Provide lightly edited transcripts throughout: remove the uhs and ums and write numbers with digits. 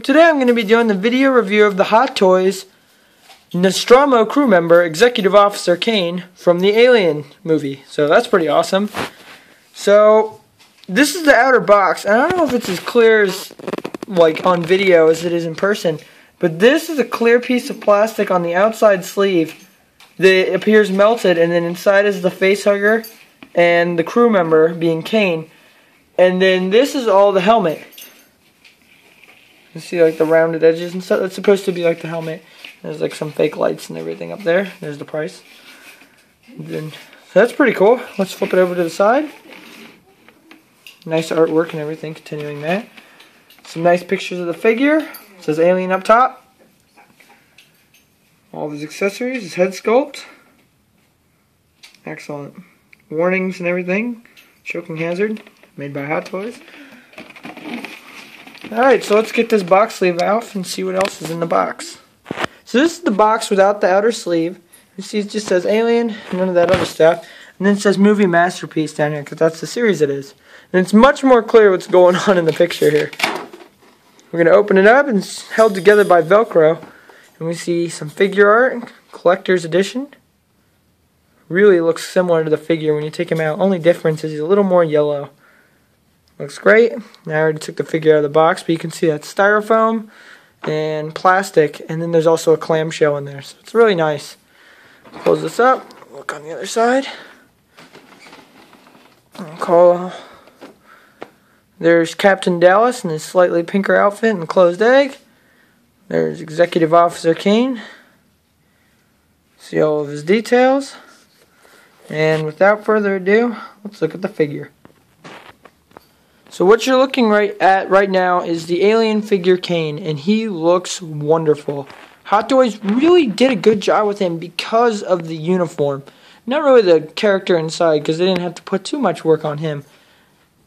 YouTube. Today I'm going to be doing the video review of the Hot Toys Nostromo crew member, Executive Officer Kane from the Alien movie. So that's pretty awesome. So this is the outer box. And I don't know if it's as clear as like on video as it is in person, but this is a clear piece of plastic on the outside sleeve that appears melted, and then inside is the facehugger and the crew member being Kane. And then this is all the helmet. You see like the rounded edges and stuff. That's supposed to be like the helmet. There's like some fake lights and everything up there. There's the price. So that's pretty cool. Let's flip it over to the side. Nice artwork and everything, continuing that. Some nice pictures of the figure. It says Alien up top. All of his accessories, his head sculpt. Excellent. Warnings and everything. Choking hazard. Made by Hot Toys. Alright, so let's get this box sleeve off and see what else is in the box. So this is the box without the outer sleeve. You see it just says Alien, none of that other stuff. And then it says Movie Masterpiece down here, because that's the series it is. And it's much more clear what's going on in the picture here. We're going to open it up, and it's held together by Velcro. And we see some figure art, collector's edition. Really looks similar to the figure when you take him out. Only difference is he's a little more yellow. Looks great. I already took the figure out of the box, but you can see that styrofoam and plastic, and then there's also a clamshell in there. So it's really nice. Close this up. Look on the other side. There's Captain Dallas in his slightly pinker outfit and closed egg. There's Executive Officer Kane. See all of his details. And without further ado, let's look at the figure. So what you're looking at right now is the Alien figure Kane, and he looks wonderful. Hot Toys really did a good job with him because of the uniform. Not really the character inside, because they didn't have to put too much work on him.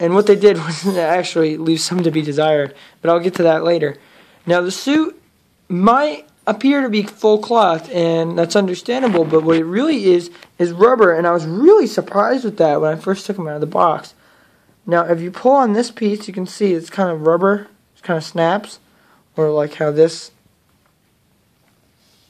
And what they did was actually leave some to be desired, but I'll get to that later. Now the suit might appear to be full cloth, and that's understandable, but what it really is rubber, and I was really surprised with that when I first took him out of the box. Now, if you pull on this piece, you can see it's kind of rubber. It kind of snaps. Or like how this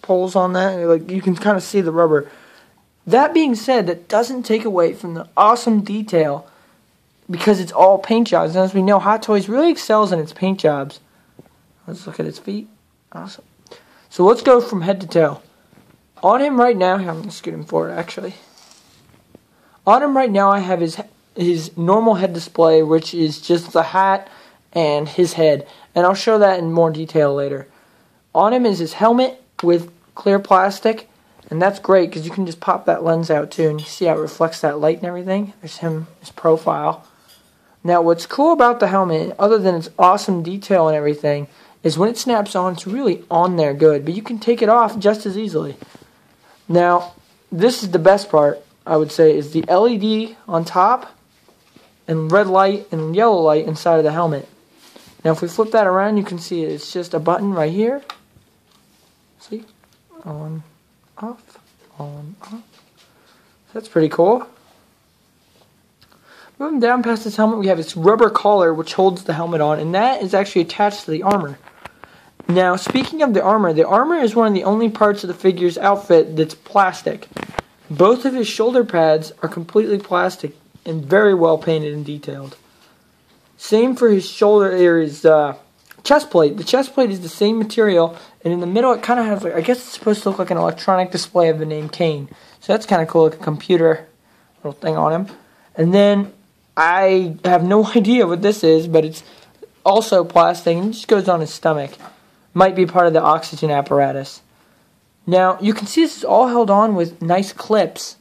pulls on that. Like you can kind of see the rubber. That being said, that doesn't take away from the awesome detail because it's all paint jobs. And as we know, Hot Toys really excels in its paint jobs. Let's look at its feet. Awesome. So let's go from head to toe. On him right now, I'm going to scoot him forward actually. On him right now, I have his normal head display, which is just the hat and his head, and I'll show that in more detail later. On him is his helmet with clear plastic, and that's great because you can just pop that lens out too, and you see how it reflects that light and everything. There's his profile. Now what's cool about the helmet, other than its awesome detail and everything, is when it snaps on, it's really on there good, but you can take it off just as easily. Now this is the best part, I would say, is the LED on top and red light and yellow light inside of the helmet. Now if we flip that around, you can see it's just a button right here. See? On, off, on, off. So that's pretty cool. Moving down past this helmet, we have this rubber collar which holds the helmet on, and that is actually attached to the armor. Now speaking of the armor is one of the only parts of the figure's outfit that's plastic. Both of his shoulder pads are completely plastic and very well painted and detailed. Same for his shoulder areas, chest plate. The chest plate is the same material, and in the middle it kind of has, like, I guess it's supposed to look like an electronic display of the name Kane. So that's kind of cool, like a computer little thing on him. And then I have no idea what this is, but it's also plastic and it just goes on his stomach. Might be part of the oxygen apparatus. Now you can see this is all held on with nice clips.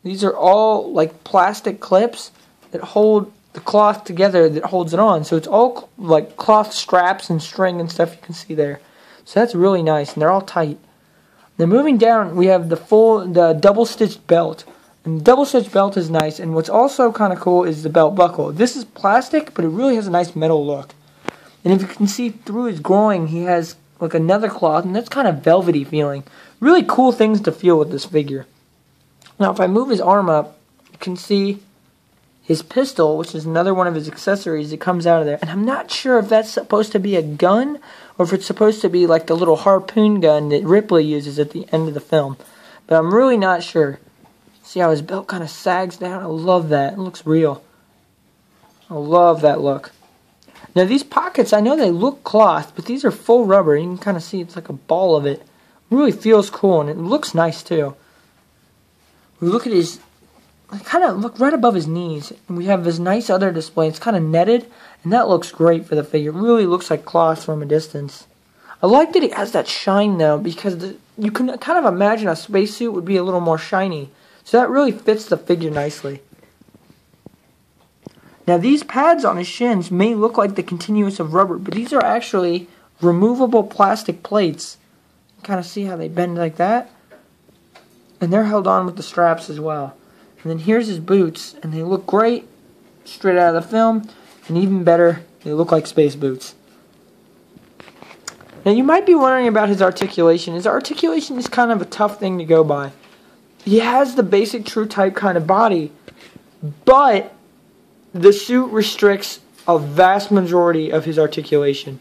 These are all like plastic clips that hold the cloth together that holds it on. So it's all like cloth straps and string and stuff you can see there. So that's really nice, and they're all tight. Then moving down, we have the double-stitched belt. And the double-stitched belt is nice, and what's also kind of cool is the belt buckle. This is plastic, but it really has a nice metal look. And if you can see through his groin, he has like another cloth, and that's kind of velvety feeling. Really cool things to feel with this figure. Now if I move his arm up, you can see his pistol, which is another one of his accessories that comes out of there. And I'm not sure if that's supposed to be a gun or if it's supposed to be like the little harpoon gun that Ripley uses at the end of the film. But I'm really not sure. See how his belt kind of sags down? I love that. It looks real. I love that look. Now these pockets, I know they look cloth, but these are full rubber. You can kind of see it's like a ball of it. It really feels cool, and it looks nice too. We look at his, I kind of look right above his knees, and we have this nice other display. It's kind of netted, and that looks great for the figure. It really looks like cloth from a distance. I like that he has that shine though, because you can kind of imagine a spacesuit would be a little more shiny. So that really fits the figure nicely. Now these pads on his shins may look like the continuous of rubber, but these are actually removable plastic plates. You kind of see how they bend like that? And they're held on with the straps as well. And then here's his boots, and they look great straight out of the film, and even better, they look like space boots. Now you might be wondering about his articulation. His articulation is kind of a tough thing to go by. He has the basic true type kind of body, but the suit restricts a vast majority of his articulation.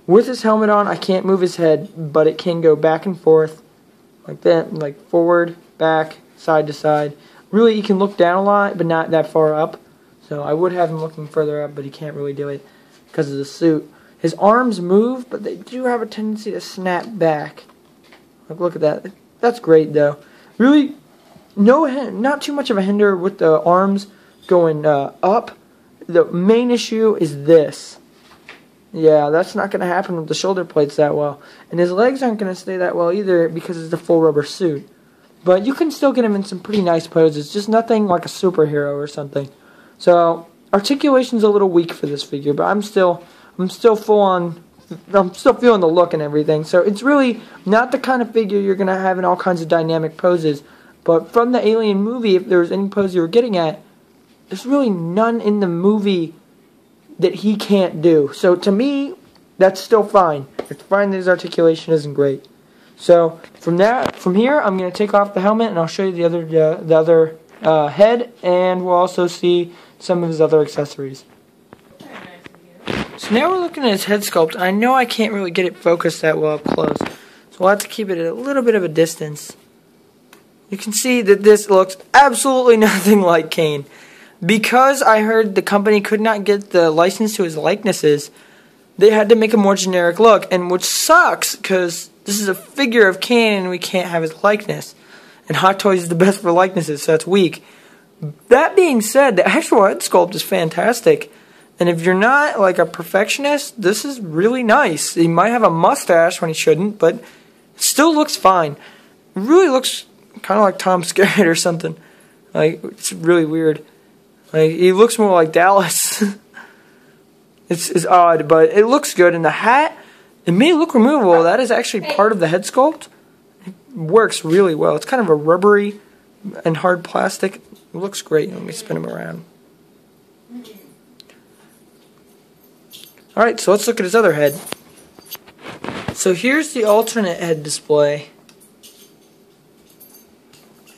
With his helmet on, I can't move his head, but it can go back and forth, like that, like forward, back, side to side. Really, he can look down a lot, but not that far up. So I would have him looking further up, but he can't really do it because of the suit. His arms move, but they do have a tendency to snap back. Like, look at that. That's great, though. Really, not too much of a hinder with the arms going up. The main issue is this. Yeah, that's not going to happen with the shoulder plates that well. And his legs aren't going to stay that well either because it's a full rubber suit. But you can still get him in some pretty nice poses. Just nothing like a superhero or something. So, articulation's a little weak for this figure, but I'm still full on. I'm still feeling the look and everything. So, it's really not the kind of figure you're going to have in all kinds of dynamic poses. But from the Alien movie, if there was any pose you were getting at, there's really none in the movie that he can't do. So to me, that's still fine. It's fine that his articulation isn't great. So from here, I'm going to take off the helmet and I'll show you the other head, and we'll also see some of his other accessories. So now we're looking at his head sculpt, and I know I can't really get it focused that well up close. So we'll have to keep it at a little bit of a distance. You can see that this looks absolutely nothing like Kane. Because I heard the company could not get the license to his likenesses, they had to make a more generic look, and which sucks because this is a figure of Kane and we can't have his likeness. And Hot Toys is the best for likenesses, so that's weak. That being said, the actual head sculpt is fantastic. And if you're not like a perfectionist, this is really nice. He might have a mustache when he shouldn't, but it still looks fine. It really looks kind of like Tom Skerritt or something. Like, it's really weird. Like, he looks more like Dallas. It's odd, but it looks good. And the hat, it may look removable. That is actually part of the head sculpt. It works really well. It's kind of a rubbery and hard plastic. It looks great. Let me spin him around. Alright, so let's look at his other head. So here's the alternate head display.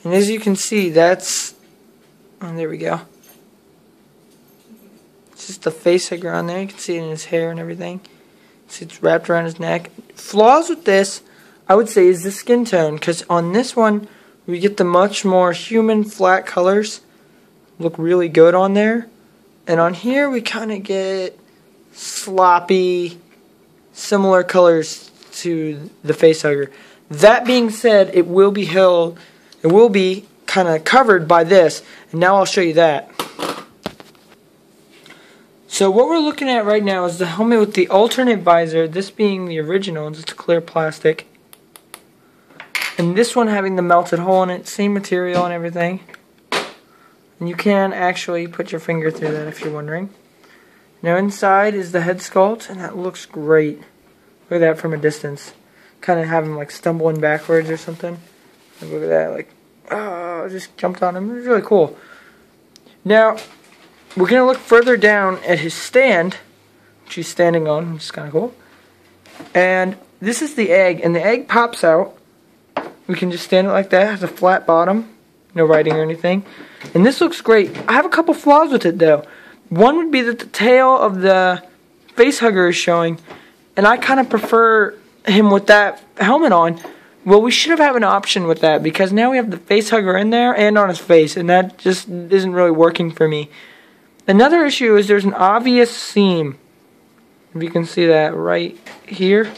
And as you can see, that's... Oh, there we go. It's just the face figure on there. You can see it in his hair and everything. See, it's wrapped around his neck. Flaws with this, I would say, is the skin tone. Because on this one, we get the much more human flat colors. Look really good on there. And on here, we kind of get sloppy, similar colors to the facehugger. That being said, it will be kind of covered by this. And now I'll show you that. So what we're looking at right now is the helmet with the alternate visor, this being the original, just clear plastic. And this one having the melted hole in it, same material and everything. And you can actually put your finger through that if you're wondering. Now inside is the head sculpt, and that looks great. Look at that from a distance. Kind of have him like stumbling backwards or something. Look at that, like, oh, I just jumped on him. It was really cool. Now, we're going to look further down at his stand, which he's standing on, which is kind of cool. And this is the egg, and the egg pops out. We can just stand it like that. It has a flat bottom. no writing or anything. And this looks great. I have a couple flaws with it though. One would be that the tail of the face hugger is showing, and I kind of prefer him with that helmet on. Well, we should have had an option with that, because now we have the face hugger in there and on his face, and that just isn't really working for me. Another issue is there's an obvious seam. If you can see that right here.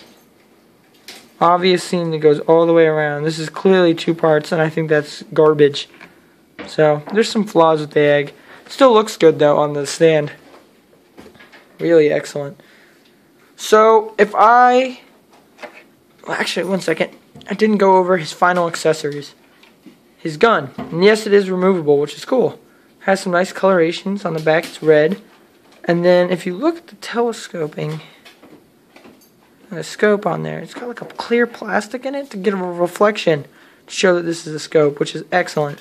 Obvious seam that goes all the way around. This is clearly 2 parts, and I think that's garbage. So, there's some flaws with the egg. Still looks good, though, on the stand. Really excellent. So, if I... Well, actually, one second. I didn't go over his final accessories. His gun. And yes, it is removable, which is cool. Has some nice colorations. On the back, it's red. And then, if you look at the telescoping... a scope on there. It's got like a clear plastic in it to get a reflection to show that this is a scope, which is excellent.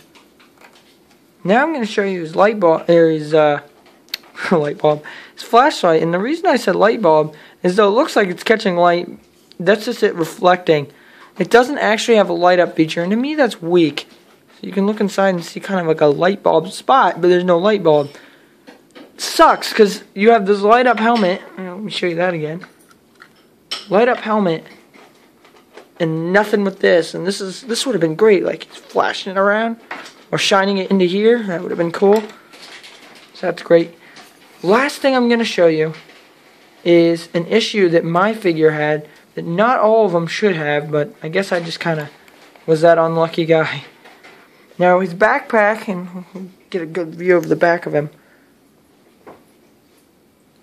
Now I'm going to show you his light bulb, or his light bulb, his flashlight. And the reason I said light bulb is though it looks like it's catching light, that's just it reflecting. It doesn't actually have a light up feature, and to me that's weak. So you can look inside and see kind of like a light bulb spot, but there's no light bulb. It sucks because you have this light up helmet. Let me show you that again. Light up helmet and nothing with this, and this would have been great, like it's flashing it around or shining it into here. That would have been cool. So that's great. Last thing I'm going to show you is an issue that my figure had that not all of them should have, but I guess I just kind of was that unlucky guy. Now his backpack, and we'll get a good view of the back of him.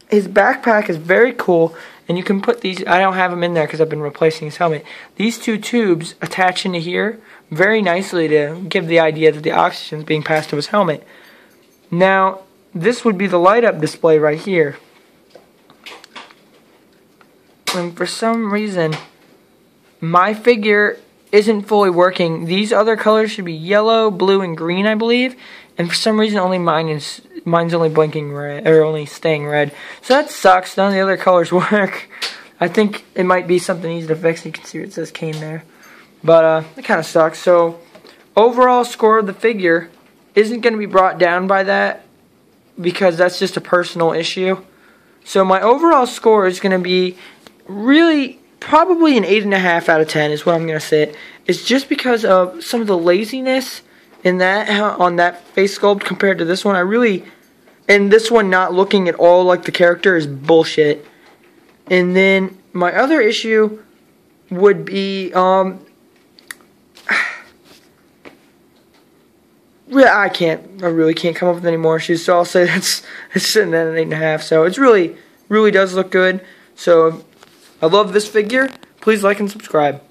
His backpack is very cool, and you can put these, I don't have them in there because I've been replacing his helmet. These 2 tubes attach into here very nicely to give the idea that the oxygen is being passed to his helmet. Now, this would be the light up display right here. And for some reason, my figure isn't fully working. These other colors should be yellow, blue, and green, I believe. And for some reason, only mine's only blinking red, or only staying red. So that sucks. None of the other colors work. I think it might be something easy to fix. You can see it says Kane there. But it kind of sucks. So overall score of the figure isn't going to be brought down by that, because that's just a personal issue. So my overall score is going to be really probably an 8.5 out of 10 is what I'm going to say. It's just because of some of the laziness in that, on that face sculpt compared to this one. And this one not looking at all like the character is bullshit. And then my other issue would be I really can't come up with any more issues, so I'll say it's sitting at an 8.5. So it's really does look good. So I love this figure. Please like and subscribe.